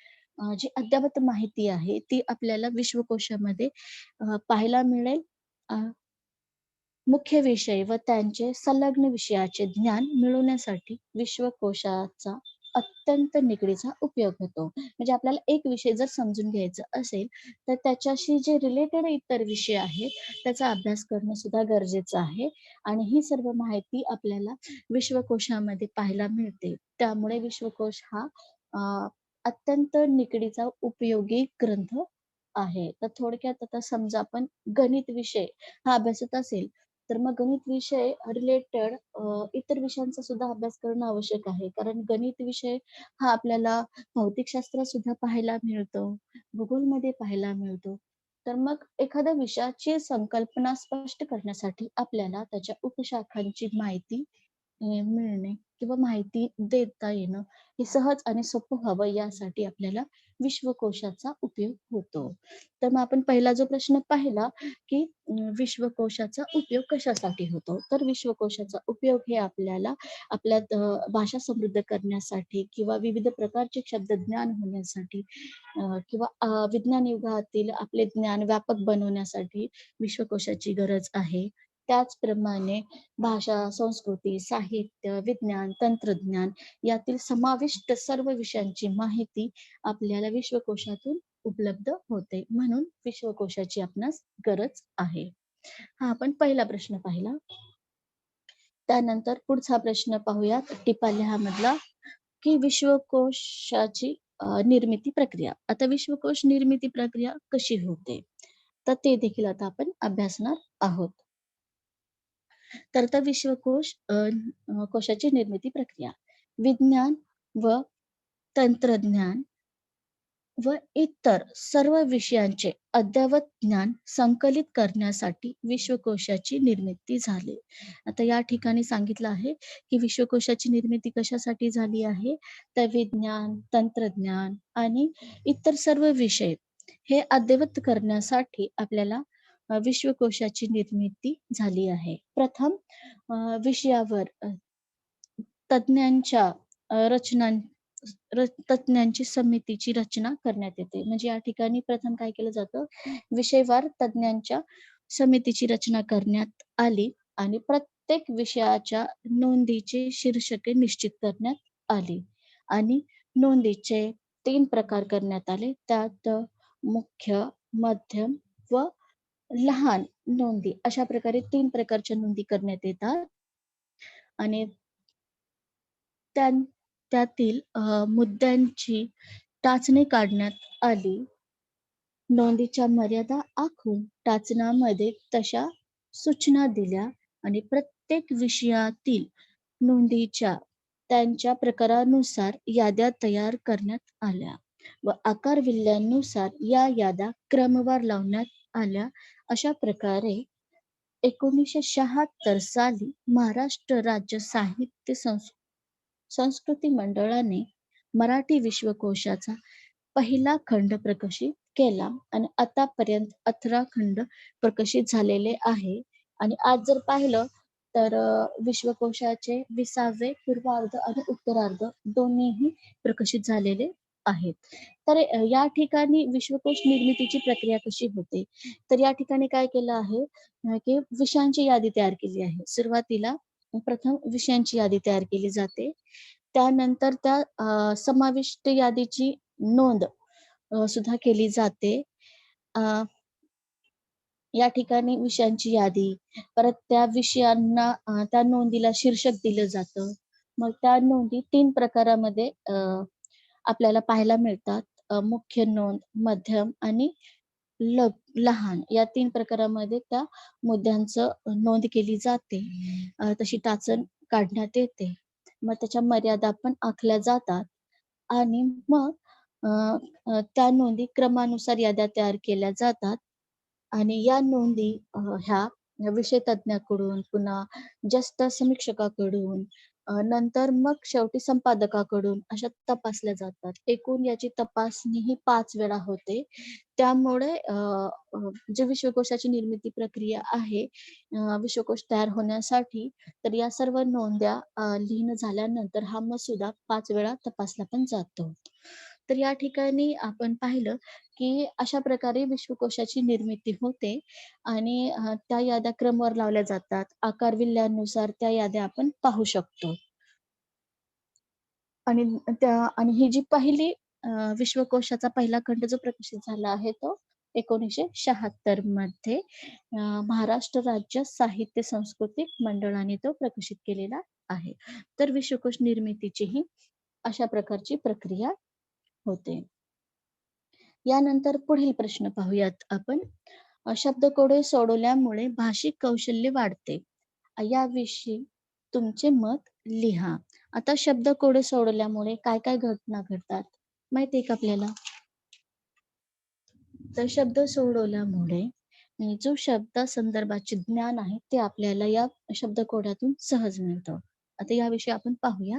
जी अद्ययावत माहिती आहे, ती आपल्याला विश्वकोशामध्ये पाहायला मिळेल. अ, मुख्य विषय व त्यांचे संलग्न विषयाचे ज्ञान मिळवण्यासाठी विश्वकोशाचा अत्यंत निकडीचा उपयोग होतो. म्हणजे आपल्याला एक विषय जर समजून घ्यायचा असेल, तर त्याच्याशी जे रिलेटेड इतर विषय आहेत, त्याचा अभ्यास करणं सुद्धा गरजेचं आहे आणि ही सर्व माहिती आपल्याला विश्वकोशामध्ये पाहायला मिळते. त्यामुळे विश्वकोश हा अ, अत्यंत निकडीचा उपयोगी ग्रंथ आहे. तर थोडक्यात आता समजा आपण गणित विषय हा अभ्यासत असेल, तर मग गणित विषय रिलेटेड इतर विषयांचा सुद्धा अभ्यास करणं आवश्यक आहे. कारण गणित विषय हा आपल्याला भौतिकशास्त्रात सुद्धा पाहायला मिळतो, भूगोलमध्ये पाहायला मिळतो. तर मग एखाद्या विषयाची संकल्पना स्पष्ट करण्यासाठी आपल्याला त्याच्या उपशाखांची माहिती मिळणे किंवा माहिती देता येणं हे सहज आणि सोपं व्हावं यासाठी आपल्याला विश्वकोशाचा उपयोग होतो. तर मग आपण पहिला जो प्रश्न पाहिला, की विश्वकोशाचा उपयोग कशासाठी होतो? तर विश्वकोशाचा उपयोग हे आपल्याला आपल्या भाषा समृद्ध करण्यासाठी किंवा विविध प्रकारचे शब्दज्ञान होण्यासाठी किंवा विज्ञान युगातील आपले ज्ञान व्यापक बनवण्यासाठी विश्वकोशाची गरज आहे. त्याचप्रमाणे भाषा, संस्कृती, साहित्य, विज्ञान, तंत्रज्ञान यातील समाविष्ट सर्व विषयांची माहिती आपल्याला विश्वकोशातून उपलब्ध होते. म्हणून विश्वकोशाची आपणास गरज आहे. हा आपण पहिला प्रश्न पाहिला. त्यानंतर पुढचा प्रश्न पाहूयात टिपा लिहामधला, की विश्वकोशाची निर्मिती प्रक्रिया. आता विश्वकोश निर्मिती प्रक्रिया कशी होते? तर ते देखील आता आपण अभ्यासणार आहोत. तर आता विश्वकोश कोशाची निर्मिती प्रक्रिया. विज्ञान व तंत्रज्ञान व इतर सर्व विषयांचे अद्ययावत ज्ञान संकलित करण्यासाठी विश्वकोशाची निर्मिती झाली. आता या ठिकाणी सांगितलं आहे, की विश्वकोशाची निर्मिती कशासाठी झाली आहे? तर विज्ञान, तंत्रज्ञान आणि इतर सर्व विषय हे अद्ययावत करण्यासाठी आपल्याला विश्वकोशाची निर्मिती झाली आहे. प्रथम विषयावर तज्ञांच्या रचना तज्ञांची समितीची रचना करण्यात येते. म्हणजे या ठिकाणी प्रथम काय केलं जातं, विषयवार तज्ञांच्या समितीची रचना करण्यात आली आणि प्रत्येक विषयाच्या नोंदीचे शीर्षके निश्चित करण्यात आली आणि नोंदीचे 3 प्रकार करण्यात आले. त्यात मुख्य, मध्यम व लहान नोंदी अशा प्रकारे 3 प्रकारच्या नोंदी करण्यात येतात आणि त्या त्यातील मुद्द्यांची टाचणी काढण्यात आली. नोंदीच्या मर्यादा आखून टाचण्यामध्ये तशा सूचना दिल्या आणि प्रत्येक विषयातील नोंदीच्या त्यांच्या प्रकारानुसार याद्या तयार करण्यात आल्या व आकारविल्ल्यानुसार या याद्या क्रमवार लावण्यात आल्या. अशा प्रकारे 1976 साली महाराष्ट्र राज्य साहित्य संस्कृती मंडळाने मराठी विश्वकोशाचा पहिला खंड प्रकाशित केला आणि आतापर्यंत 18 खंड प्रकाशित झालेले आहे. आणि आज जर पाहिलं तर विश्वकोशाचे 20वे पूर्वार्ध आणि उत्तरार्ध दोन्हीही प्रकाशित झालेले आहेत. तर या ठिकाणी विश्वकोश निर्मितीची प्रक्रिया कशी होते? तर या ठिकाणी काय केलं आहे की विषयांची यादी तयार केली आहे. सुरुवातीला प्रथम विषयांची यादी तयार केली जाते. त्यानंतर त्या समाविष्ट यादीची नोंद सुद्धा केली जाते. अ, या ठिकाणी विषयांची यादी, परत त्या विषयांना त्या नोंदीला शीर्षक दिलं जातं. मग त्या नोंदी 3 प्रकारामध्ये आपल्याला पाहायला मिळतात. मुख्य नोंद, मध्यम आणि लहान या 3 प्रकारामध्ये त्या मुद्द्यांचं नोंद केली जाते. तशी टाचण काढण्यात येते. मग त्याच्या मर्यादा पण आखल्या जातात आणि मग अ, त्या नोंदी क्रमानुसार याद्या तयार केल्या जातात आणि या नोंदी ह्या विषय तज्ञाकडून, पुन्हा ज्येष्ठ समीक्षकाकडून, नंतर मग शेवटी संपादकाकडून अशा तपासल्या जातात. एकूण याची तपासणी ही 5 वेळा होते. त्यामुळे जे विश्वकोशाची निर्मिती प्रक्रिया आहे, विश्वकोश तयार होण्यासाठी, तर या सर्व नोंद्या लिहिणं झाल्यानंतर हा मसुदा 5 वेळा तपासला पण जातो. तर या ठिकाणी आपण पाहिलं, की अशा प्रकारे विश्वकोशाची निर्मिती होते आणि त्या याद्या क्रमवार लावल्या जातात. आकारविल्ल्यानुसार त्या याद्या आपण पाहू शकतो. आणि आणि ही जी पहिली विश्वकोशाचा पहिला खंड जो प्रकाशित झाला आहे तो 1976 मध्ये महाराष्ट्र राज्य साहित्य सांस्कृतिक मंडळाने तो प्रकाशित केलेला आहे. तर विश्वकोश निर्मितीची ही अशा प्रकारची प्रक्रिया होते. यानंतर पुढील प्रश्न पाहूयात आपण. शब्दकोडे सोडवल्यामुळे भाषिक कौशल्य वाढते. याविषयी तुमचे मत लिहा. आता शब्दकोडे सोडवल्यामुळे काय-काय घटना घडतात माहिती आहे का आपल्याला? तर शब्द सोडवल्यामुळे जो शब्दासंदर्भाचे ज्ञान आहे ते आपल्याला या शब्दकोडातून सहज मिळतं. आता याविषयी आपण पाहूया.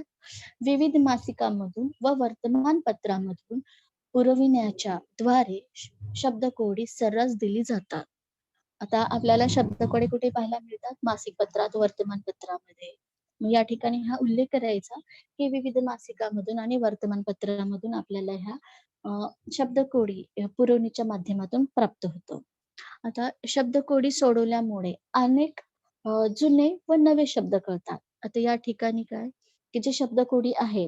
विविध मासिकांमधून व वर्तमानपत्रामधून पुरविण्याच्या द्वारे शब्दकोडी सर्रास दिली जातात. आता आपल्याला शब्दकोडे कुठे पाहायला मिळतात? मासिक पत्रात, वर्तमानपत्रामध्ये. मग या ठिकाणी हा उल्लेख करायचा, की विविध मासिकामधून आणि वर्तमानपत्रामधून आपल्याला ह्या शब्दकोडी पुरवणीच्या माध्यमातून प्राप्त होतो. आता शब्दकोडी सोडवल्यामुळे अनेक जुने व नवे शब्द कळतात. आता या ठिकाणी काय, की जे शब्दकोडी आहे,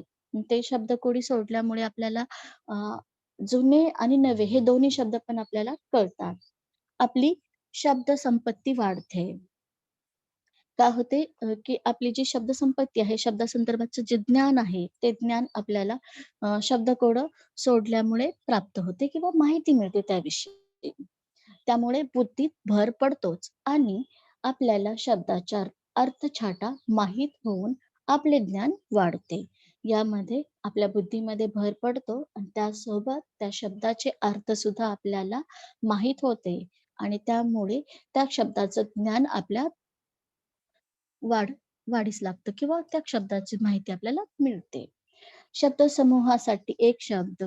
ते शब्दकोडी सोडल्यामुळे आपल्याला अ, जुने आणि नवे हे दोन्ही शब्द पण आपल्याला कळतात. आपली शब्दसंपत्ती वाढते. काय होते की आपली जी शब्दसंपत्ती आहे, शब्दासंदर्भाचं जे ज्ञान आहे, ते ज्ञान आपल्याला शब्दकोडं सोडल्यामुळे प्राप्त होते किंवा माहिती मिळते त्याविषयी. त्यामुळे बुद्धीत भर पडतोच आणि आपल्याला शब्दाचा अर्थछाटा माहीत होऊन आपले ज्ञान वाढते. यामध्ये आपल्या बुद्धीमध्ये भर पडतो आणि त्यासोबत त्या शब्दाचे अर्थसुद्धा आपल्याला माहीत होते आणि त्यामुळे त्या शब्दाचं ज्ञान आपल्या वाढ वाढीस लागतं किंवा त्या शब्दाची माहिती आपल्याला मिळते. शब्दसमूहासाठी एक शब्द,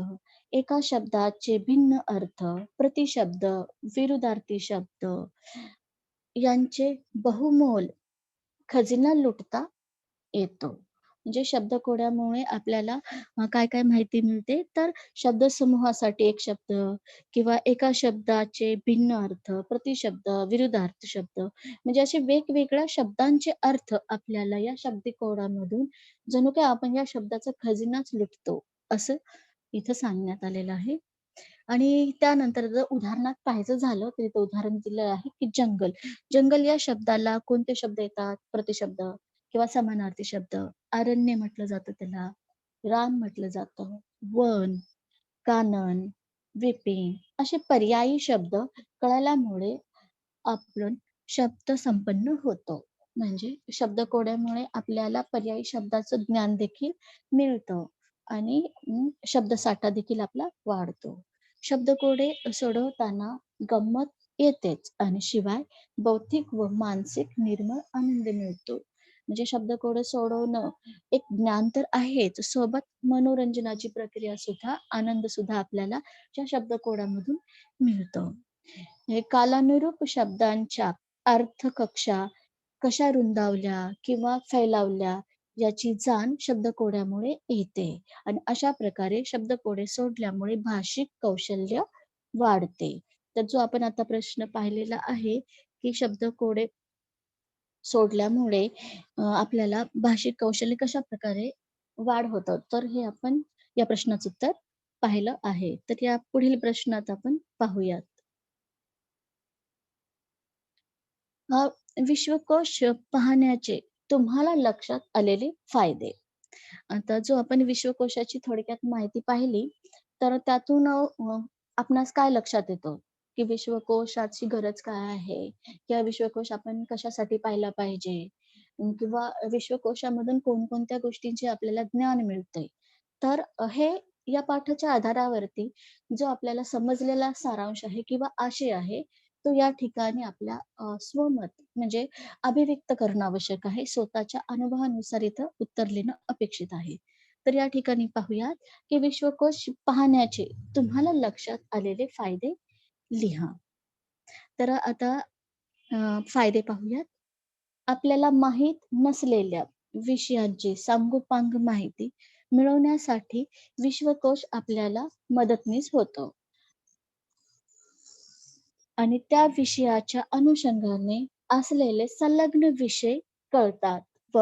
एका शब्दाचे भिन्न अर्थ, प्रतिशब्द, विरुद्धार्थी शब्द यांचे बहुमोल खजिना लुटता येतो. म्हणजे शब्दकोड्यामुळे आपल्याला काय-काय माहिती मिळते, तर शब्दसमूहासाठी एक शब्द किंवा एका शब्दाचे भिन्न अर्थ, प्रतिशब्द, विरुद्धार्थ शब्द म्हणजे असे वेगवेगळ्या शब्दांचे अर्थ आपल्याला या शब्दकोडामधून जणू काही आपण या शब्दाचा खजिनाच लुटतो, असं इथं सांगण्यात आलेलं आहे. आणि त्यानंतर जर उदाहरणात पाहायचं झालं, तर इथं उदाहरण दिलं आहे, की जंगल. जंगल या शब्दाला कोणते शब्द येतात? प्रतिशब्द किंवा समानार्थी शब्द. अरण्य म्हटलं जातं त्याला, रान म्हटलं जातं, वन, कानन, विपिन असे पर्यायी शब्द कळाल्यामुळे आपण शब्दसंपन्न होतो. म्हणजे शब्दकोड्यामुळे आपल्याला पर्यायी शब्दाचं ज्ञान देखील मिळतं आणि शब्दसाठा देखील आपला वाढतो. शब्दकोडे सोडवताना गंमत येतेच आणि शिवाय बौद्धिक व मानसिक निर्मळ आनंद मिळतो. म्हणजे शब्दकोडे सोडवणं एक ज्ञान तर आहेच, सोबत मनोरंजनाची प्रक्रिया सुद्धा, आनंद सुद्धा आपल्याला या शब्दकोडामधून मिळतो. हे कालानुरूप शब्दांच्या अर्थकक्षा कशा रुंदावल्या किंवा फैलावल्या याची जाण शब्दकोड्यामुळे येते आणि अशा प्रकारे शब्दकोडे सोडल्यामुळे भाषिक कौशल्य वाढते. तर जो आपण आता प्रश्न पाहिलेला आहे, की शब्दकोडे सोडल्यामुळे आपल्याला भाषिक कौशल्य कशाप्रकारे वाढ होतं. तर हे आपण या प्रश्नाचं उत्तर पाहिलं आहे. तर या पुढील प्रश्नात आपण पाहूयात. अ, विश्वकोश पाहण्याचे तुम्हाला लक्षात आलेले फायदे. आता जो आपण विश्वकोशाची थोडक्यात माहिती पाहिली, तर त्यातून आपणास काय लक्षात येतं, की विश्वकोशाची गरज काय आहे? किंवा विश्वकोश आपण कशासाठी पाहिला पाहिजे? किंवा विश्वकोशामधून कोणकोणत्या गोष्टींचे आपल्याला ज्ञान मिळते. तर हे या पाठाच्या आधारावरती जो आपल्याला समजलेला सारांश आहे किंवा आशय आहे, तो या ठिकाणी आपल्या स्वमत म्हणजे अभिव्यक्त करणं आवश्यक आहे. स्वतःच्या अनुभवानुसार इथं उत्तर लिहिणं अपेक्षित आहे. तर या ठिकाणी पाहूयात, की विश्वकोश पाहण्याचे तुम्हाला लक्षात आलेले फायदे लिहा. तर आता फायदे पाहूयात. आपल्याला माहीत नसलेल्या विषयांची सांगोपांग माहिती मिळवण्यासाठी विश्वकोश आपल्याला मदतनीस होतो. आणि त्या विषयाच्या अनुषंगाने असलेले संलग्न विषय कळतात व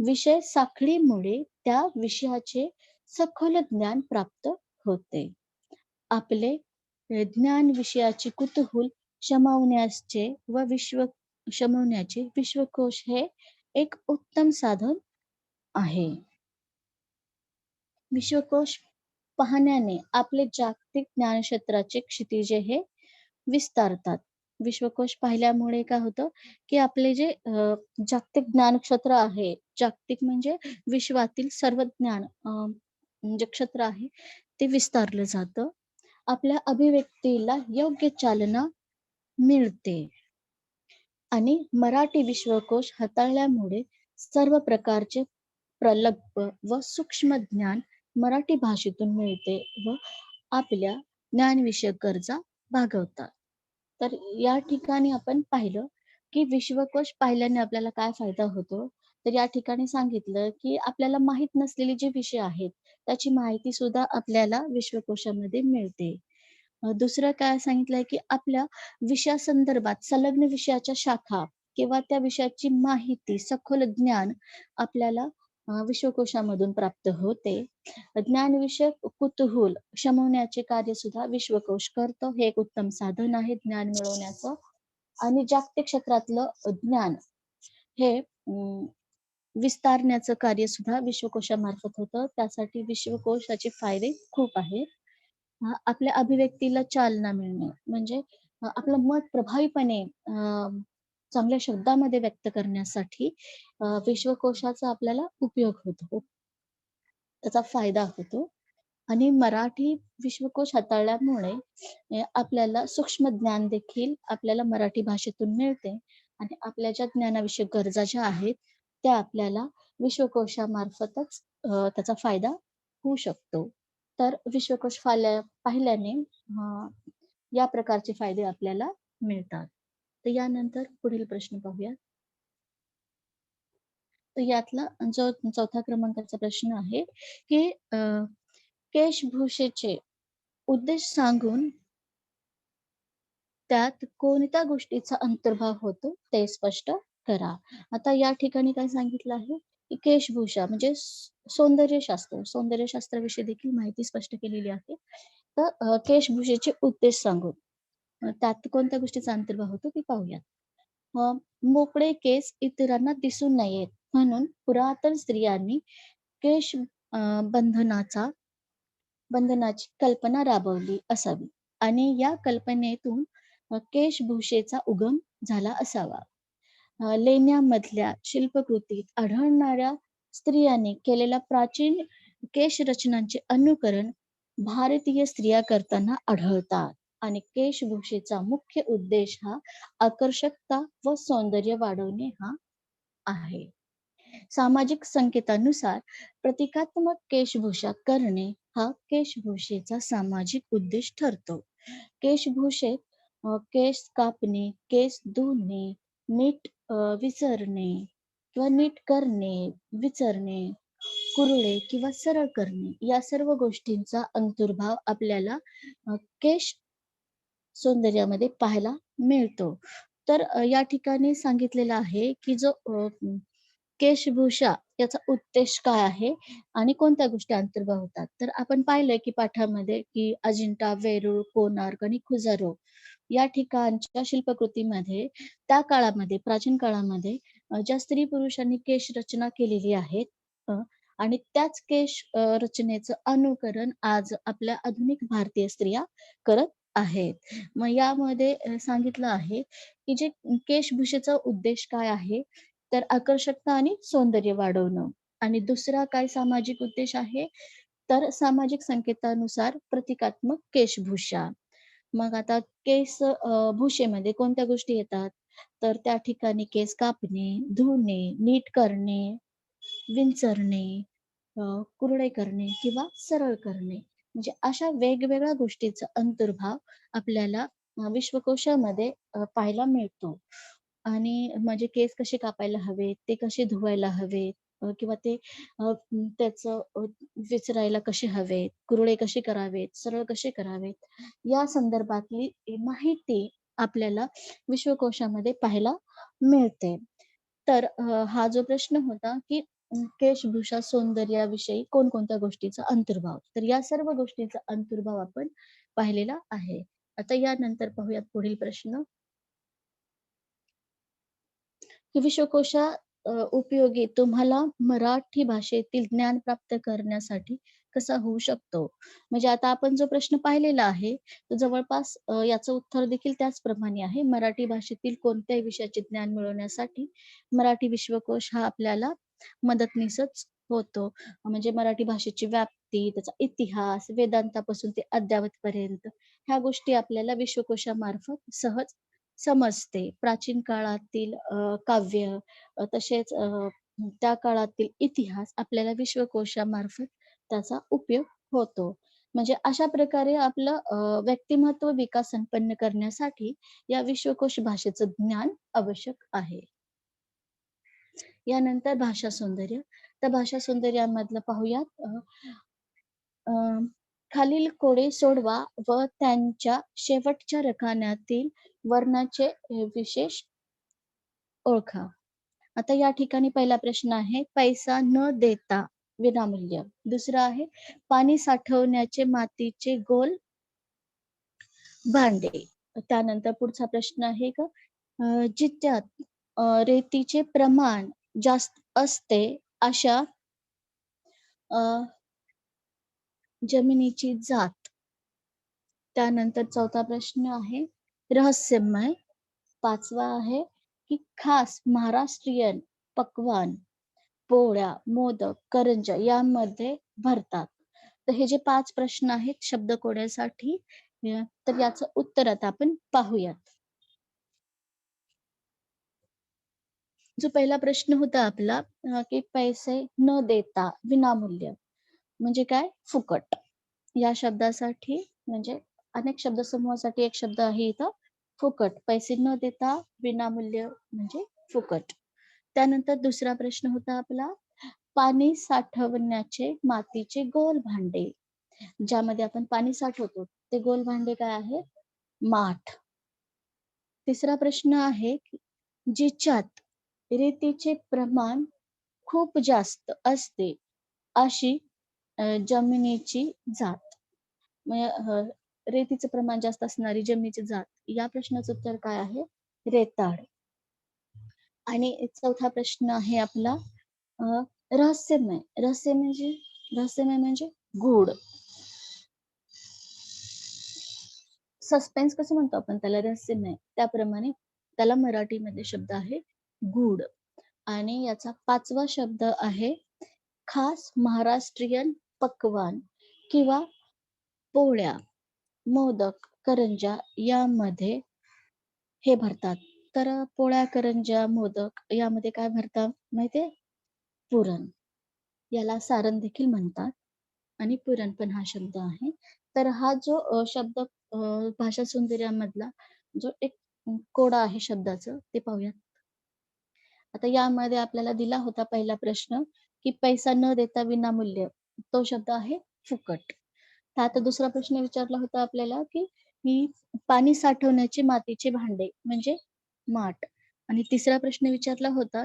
विषय साखळीमुळे त्या विषयाचे सखोल ज्ञान प्राप्त होते. आपले ज्ञान विषयाचे कुतूहल शमवण्याचे व शमवण्याचे विश्वकोश हे एक उत्तम साधन आहे. विश्वकोश पाहण्याने आपले जागतिक ज्ञानक्षेत्राचे क्षितिजे हे विस्तारतात. विश्वकोश पाहिल्यामुळे काय होतं, की आपले जे जागतिक ज्ञानक्षेत्र आहे, जागतिक म्हणजे विश्वातील सर्व ज्ञान म्हणजे क्षेत्र आहे, ते विस्तारलं जातं. आपल्या अभिव्यक्तीला योग्य चालना मिळते आणि मराठी विश्वकोश हाताळल्यामुळे सर्व प्रकारचे प्रगल्भ व सूक्ष्म ज्ञान मराठी भाषेतून मिळते व आपल्या ज्ञानविषयक गरजा भागवतात. तर या ठिकाणी आपण पाहिलं, की विश्वकोश पाहिल्याने आपल्याला काय फायदा होतो. तर या ठिकाणी सांगितलं, की आपल्याला माहीत नसलेले जे विषय आहेत, त्याची माहिती सुद्धा आपल्याला विश्वकोशामध्ये मिळते. दुसरं काय सांगितलंय, की आपल्या विषयासंदर्भात संलग्न विषयाच्या शाखा किंवा त्या विषयाची माहिती, सखोल ज्ञान आपल्याला विश्वकोशामधून प्राप्त होते. ज्ञानविषयक कुतूहल शमवण्याचे कार्य सुद्धा विश्वकोश करतो. हे एक उत्तम साधन आहे ज्ञान मिळवण्याचं आणि जागतिक क्षेत्रातलं ज्ञान हे विस्तारण्याचं कार्य सुद्धा विश्वकोशामार्फत होतं. त्यासाठी विश्वकोशाचे फायदे खूप आहेत. आपल्या अभिव्यक्तीला चालना मिळणे म्हणजे आपलं मत प्रभावीपणे चांगल्या शब्दामध्ये व्यक्त करण्यासाठी विश्वकोशाचा आपल्याला उपयोग होतो. त्याचा फायदा होतो आणि मराठी विश्वकोश हाताळल्यामुळे आपल्याला सूक्ष्म ज्ञान देखील आपल्याला मराठी भाषेतून मिळते आणि आपल्या ज्या ज्ञानाविषयक गरजा ज्या आहेत, त्या आपल्याला विश्वकोशामार्फतच त्याचा फायदा होऊ शकतो. तर विश्वकोश पाहिल्याने या प्रकारचे फायदे आपल्याला मिळतात. तर यानंतर पुढील प्रश्न पाहूया. तर यातला जो 4थ्या क्रमांकाचा प्रश्न आहे, की वेशभूषेचे उद्देश सांगून त्यात कोणत्या गोष्टीचा अंतर्भाव होतो ते स्पष्ट करा. आता या ठिकाणी काय सांगितलं आहे, की केशभूषा म्हणजे सौंदर्यशास्त्र. सौंदर्यशास्त्राविषयी देखील माहिती स्पष्ट केलेली आहे. तर केशभूषेचे उद्देश सांगून त्यात कोणत्या गोष्टीचा अंतर्भाव होतो ते पाहूया. अ, मोकळे केस इतरांना दिसू नयेत म्हणून पुरातन स्त्रियांनी केश बंधनाची कल्पना राबवली असावी आणि या कल्पनेतून केशभूषेचा उगम झाला असावा. लेण्यांमधल्या शिल्पकृतीत आढळणाऱ्या स्त्रियांनी केलेल्या प्राचीन केशरचनांचे अनुकरण भारतीय स्त्रिया करताना आढळतात आणि केशभूषेचा मुख्य उद्देश हा आकर्षकता व सौंदर्य वाढवणे हा आहे. सामाजिक संकेतानुसार प्रतिकात्मक केशभूषा करणे हा केशभूषेचा सामाजिक उद्देश ठरतो. केशभूषेत केस कापणे, केस धुणे, मीठ विसरणे किंवा नीट करणे, विचारणे, कुरळे किंवा सरळ करणे या सर्व गोष्टींचा अंतर्भाव आपल्याला केश सौंदर्यामध्ये पाहायला मिळतो. तर या ठिकाणी सांगितलेलं आहे, की जो केशभूषा याचा उद्देश काय आहे आणि कोणत्या गोष्टी अंतर्भाव होतात. तर आपण पाहिलंय, की पाठामध्ये, की अजिंठा, वेरूळ, कोणार्क आणि खुजारो या ठिकाणच्या शिल्पकृतीमध्ये त्या काळामध्ये, प्राचीन काळामध्ये ज्या स्त्री-पुरुषांनी केश रचना केलेली आहे अ, आणि त्याच केश रचनेचं अनुकरण आज आपल्या आधुनिक भारतीय स्त्रिया करत आहेत. मग यामध्ये सांगितलं आहे, की जे केशभूषेचा उद्देश काय आहे, तर आकर्षकता आणि सौंदर्य वाढवणं आणि दुसरा काय सामाजिक उद्देश आहे, तर सामाजिक संकेतानुसार प्रतिकात्मक केशभूषा. मग आता भूषेमध्ये कोणत्या गोष्टी येतात? तर त्या ठिकाणी केस कापणे, धुणे, नीट करणे, विंचरणे, कुरळे करणे किंवा सरळ करणे. म्हणजे अशा वेगवेगळ्या गोष्टीचा अंतर्भाव आपल्याला विश्वकोशामध्ये पाहायला मिळतो. आणि म्हणजे केस कसे कापायला हवेत, ते कसे धुवायला हवेत किंवा ते त्याचं विचरायला कसे हवेत, कुरळे कसे करावेत, सरळ कसे करावेत, या संदर्भातली माहिती आपल्याला विश्वकोशामध्ये पाहायला मिळते. तर हा जो प्रश्न होता, की केशभूषा सौंदर्याविषयी कोणकोणत्या गोष्टीचा अंतर्भाव. तर या सर्व गोष्टींचा अंतर्भाव आपण पाहिलेला आहे. आता यानंतर पाहूयात पुढील प्रश्न, की विश्वकोशा उपयोगी तुम्हाला मराठी भाषेतील ज्ञान प्राप्त करण्यासाठी कसा होऊ शकतो? म्हणजे आता आपण जो प्रश्न पाहिलेला आहे, तो जवळपास याचं उत्तर देखील त्याचप्रमाणे आहे. मराठी भाषेतील कोणत्याही विषयाचे ज्ञान मिळवण्यासाठी मराठी विश्वकोश हा आपल्याला मदतनीसच होतो. म्हणजे मराठी भाषेची व्याप्ती, त्याचा इतिहास, वेदांतापासून ते अद्ययावतपर्यंत ह्या गोष्टी आपल्याला विश्वकोशामार्फत सहज समजते. प्राचीन काळातील काव्य तसेच त्या काळातील इतिहास आपल्याला विश्वकोशामार्फत त्याचा उपयोग होतो. म्हणजे अशा प्रकारे आपलं व्यक्तिमत्व विकास संपन्न करण्यासाठी या विश्वकोश भाषेचं ज्ञान आवश्यक आहे. यानंतर भाषा सौंदर्य. तर भाषा सौंदर्यामधलं पाहूयात अ, खालील कोडे सोडवा व त्यांच्या शेवटच्या रकान्यातील वर्णाचे विशेष ओळखा. आता या ठिकाणी पहिला प्रश्न आहे, पैसा न देता विनामूल्य. दुसरा आहे, पाणी साठवण्याचे मातीचे गोल भांडे. त्यानंतर पुढचा प्रश्न आहे का, जिच्यात रेतीचे प्रमाण जास्त असते अशा अ, जमिनीची जात. त्यानंतर चौथा प्रश्न आहे, रहस्यमय. पाचवा आहे, की खास महाराष्ट्रीयन पक्वान्न पोळ्या, मोदक, करंज्या यामध्ये भरतात. तर हे जे 5 प्रश्न आहेत शब्दकोड्यासाठी तर याचं उत्तर आता आपण पाहूयात. जो पहिला प्रश्न होता आपला, की पैसे न देता विनामूल्य म्हणजे काय? फुकट. या शब्दासाठी म्हणजे अनेक शब्दसमूहासाठी एक शब्द आहे इथं फुकट. पैसे न देता विनामूल्य म्हणजे फुकट. त्यानंतर दुसरा प्रश्न होता आपला, पाणी साठवण्याचे मातीचे गोल भांडे. ज्यामध्ये आपण पाणी साठवतो ते गोल भांडे काय आहे? माठ. तिसरा प्रश्न आहे, की जिच्यात रेतीचे प्रमाण खूप जास्त असते अशी जमिनीची जात. म्हणजे रेतीचं प्रमाण जास्त असणारी जमिनीची जात. या प्रश्नाचं उत्तर काय आहे? रेताड. आणि चौथा प्रश्न आहे आपला अ, रहस्यमय. रहस्यमय म्हणजे गूढ. सस्पेन्स कसं म्हणतो आपण त्याला रहस्यमय, त्याप्रमाणे त्याला मराठीमध्ये शब्द आहे गूढ. आणि याचा 5वा शब्द आहे खास महाराष्ट्रीयन पक्वान्न किंवा पोळ्या, मोदक, करंज्या यामध्ये हे भरतात. तर पोळ्या, करंज्या, मोदक यामध्ये काय भरतात माहिती पुरण. याला सारण देखील म्हणतात आणि पुरण पण हा शब्द आहे. तर हा जो शब्द भाषा सौंदर्यामधला जो एक कोडा आहे शब्दाचं ते पाहूयात. आता यामध्ये आपल्याला दिला होता पहिला प्रश्न, की पैसा न देता विनामूल्य. तो शब्द आहे फुकट. तर आता दुसरा प्रश्न विचारला होता आपल्याला, की पाणी साठवण्याचे मातीचे भांडे म्हणजे माठ. आणि तिसरा प्रश्न विचारला होता,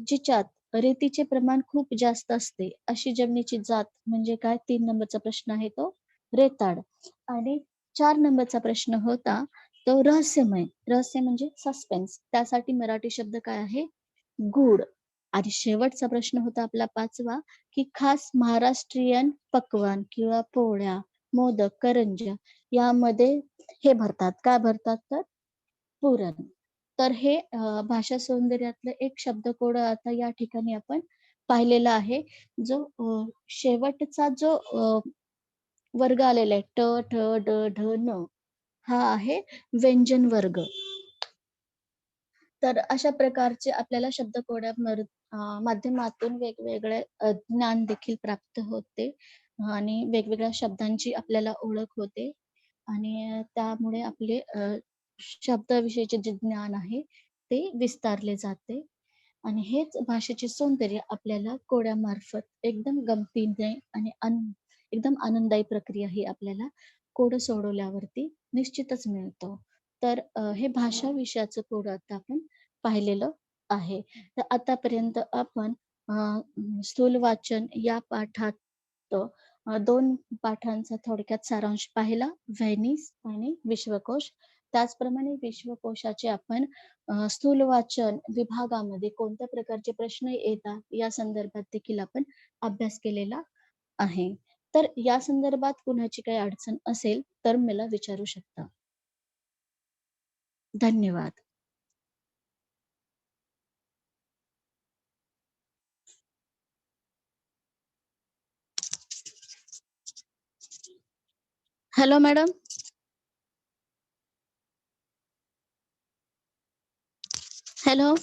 जिच्यात रेतीचे प्रमाण खूप जास्त असते, अशी जमिनीची जात म्हणजे काय? 3 नंबरचा प्रश्न आहे तो रेताड. आणि 4 नंबरचा प्रश्न होता तो रहस्यमय. रहस्य म्हणजे सस्पेन्स. त्यासाठी मराठी शब्द काय आहे? गूढ. आणि शेवटचा प्रश्न होता आपला 5वा, की खास महाराष्ट्रीयन पक्वान्न किंवा पोळ्या, मोदक, करंज्या यामध्ये हे भरतात. काय भरतात तर? पुरण. तर हे भाषा सौंदर्यातलं एक शब्दकोड आता या ठिकाणी आपण पाहिलेला आहे. जो शेवटचा जो वर्ग आलेला आहे ट, ठ, ड, ढ, न हा आहे व्यंजन वर्ग. तर अशा प्रकारचे आपल्याला माध्यमातून वेगवेगळे ज्ञान देखील प्राप्त होते आणि वेगवेगळ्या शब्दांची आपल्याला ओळख होते आणि त्यामुळे आपले शब्दाविषयीचे जे ज्ञान आहे ते विस्तारले जाते आणि हेच भाषेचे सौंदर्य आपल्याला कोड्यामार्फत एकदम गमतीने आणि एकदम आनंददायी प्रक्रिया ही आपल्याला कोडं सोडवल्यावरती निश्चितच मिळतो. तर हे भाषा विषयाचं कोडं आता आपण पाहिलेलं आहे. तर आतापर्यंत आपण अ, स्थूल वाचन या पाठात 2 पाठांचा थोडक्यात सारांश पाहिला. व्हेनिस आणि विश्वकोश. त्याचप्रमाणे विश्वकोशाचे आपण स्थूल वाचन विभागामध्ये कोणत्या प्रकारचे प्रश्न येतात या संदर्भात देखील आपण अभ्यास केलेला आहे. तर या संदर्भात कुणाची काही अडचण असेल तर मला विचारू शकता. धन्यवाद. Hello madam. हॅलो.